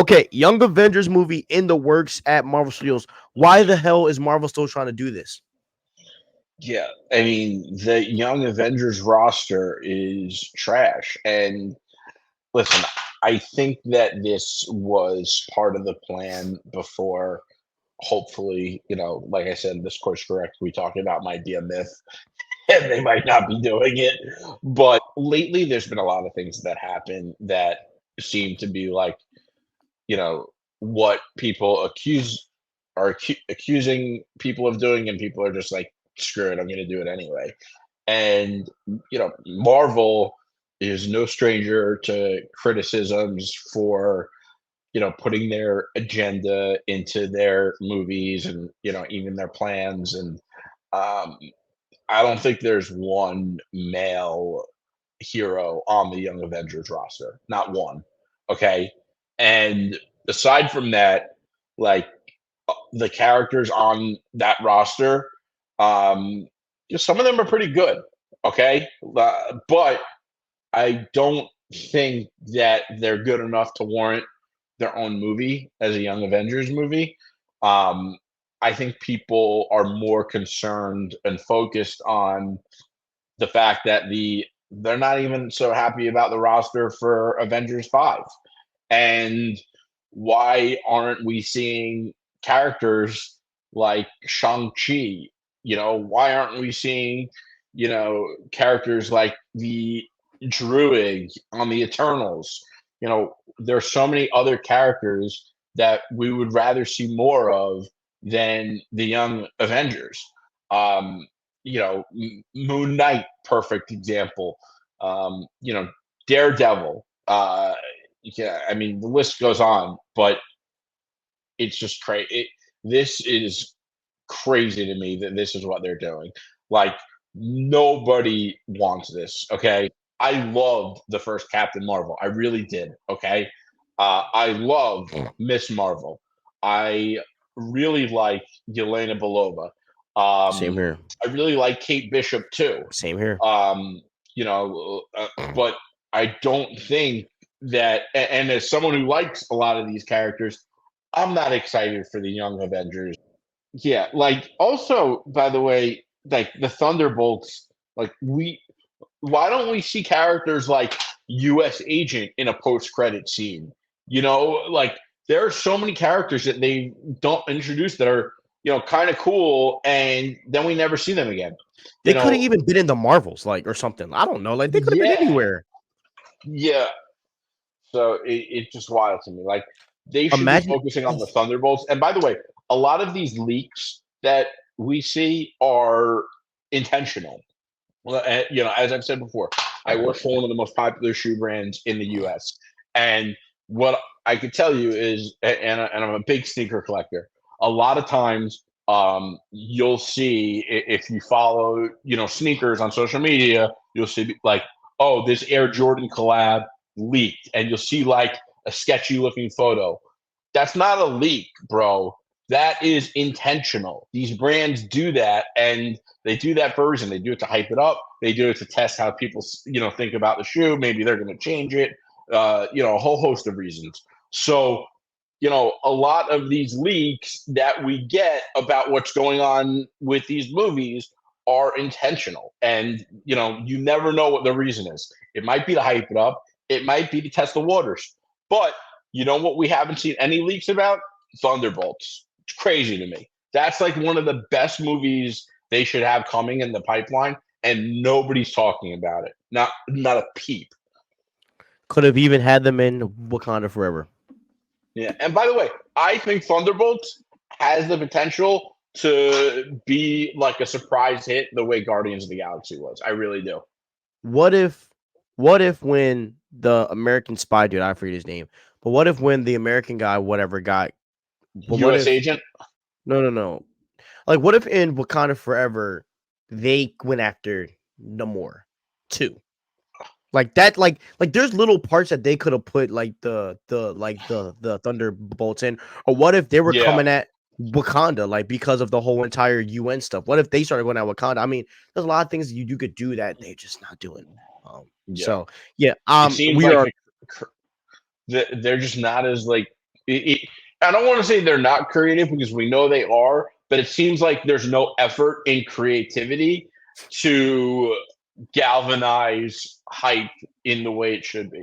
Okay, Young Avengers movie in the works at Marvel Studios. Why the hell is Marvel still trying to do this? Yeah, I mean, the Young Avengers roster is trash. And listen, I think that this was part of the plan before. Hopefully, like I said, this course correct. We talked about might be a myth, and they might not be doing it. But lately, there's been a lot of things that happen that seem to be like, you know, what people accusing people of doing, and people are just like, screw it, I'm going to do it anyway. And Marvel is no stranger to criticisms for putting their agenda into their movies, and even their plans. And um, I don't think there's one male hero on the Young Avengers roster, not one. Okay, and aside from that, like the characters on that roster, um, some of them are pretty good. Okay, but I don't think that they're good enough to warrant their own movie as a Young Avengers movie. Um, I think people are more concerned and focused on the fact that they're not even so happy about the roster for Avengers 5. And why aren't we seeing characters like Shang-Chi? Why aren't we seeing, characters like the Druid on the Eternals? There's so many other characters that we would rather see more of than the Young Avengers. Um, Moon Knight, perfect example. Daredevil. Yeah, I mean the list goes on, but it's just crazy. This is crazy to me that this is what they're doing. Like nobody wants this. Okay, I loved the first Captain Marvel. I really did. Okay, I love Miss Marvel. I really like Yelena Belova. Same Um, here. I really like Kate Bishop too. Same here. Um, but I don't think that. And as someone who likes a lot of these characters, I'm not excited for the Young Avengers. Yeah, like also, by the way, like the Thunderbolts, like why don't we see characters like US Agent in a post-credit scene? Like there are so many characters that they don't introduce that are, kind of cool, and then we never see them again. They You could have know, even been in the Marvels, like or something. I don't know. Like they could have been yeah, anywhere. yeah. So it's just wild to me. Like they should be Imagine. focusing on Oh, the Thunderbolts. And by the way, a lot of these leaks that we see are intentional. Well, as I've said before, I work for one of the most popular shoe brands in the U.S. And what I could tell you is, and I'm a big sneaker collector. A lot of times, you'll see if you follow, sneakers on social media, you'll see like, oh, this Air Jordan collab leaked, and you'll see like a sketchy looking photo. That's not a leak, bro. That is intentional. These brands do that, and they do that for a reason. They do it to hype it up. They do it to test how people, think about the shoe. Maybe they're going to change it. A whole host of reasons. So, a lot of these leaks that we get about what's going on with these movies are intentional, and you never know what the reason is. It might be to hype it up. It might be to test the waters. But you know what we haven't seen any leaks about? Thunderbolts. It's crazy to me. That's like one of the best movies they should have coming in the pipeline, and nobody's talking about it. Not a peep. could have even had them in Wakanda Forever. Yeah. And by the way, I think Thunderbolts has the potential to be like a surprise hit the way Guardians of the Galaxy was. I really do. What if what if when the American spy dude, I forget his name, but what if when the American guy, whatever got but what US if Agent. no. Like what if in Wakanda Forever they went after Namor too? Like that, like there's little parts that they could have put like the Thunderbolts in, or what if they were Yeah. coming at Wakanda like because of the whole entire UN stuff? What if they started going at Wakanda? I mean, there's a lot of things you could do that they're just not doing. Yeah. So yeah, It seems we like are they're just not as like I don't want to say they're not creative because we know they are, but it seems like there's no effort in creativity to galvanize hype in the way it should be.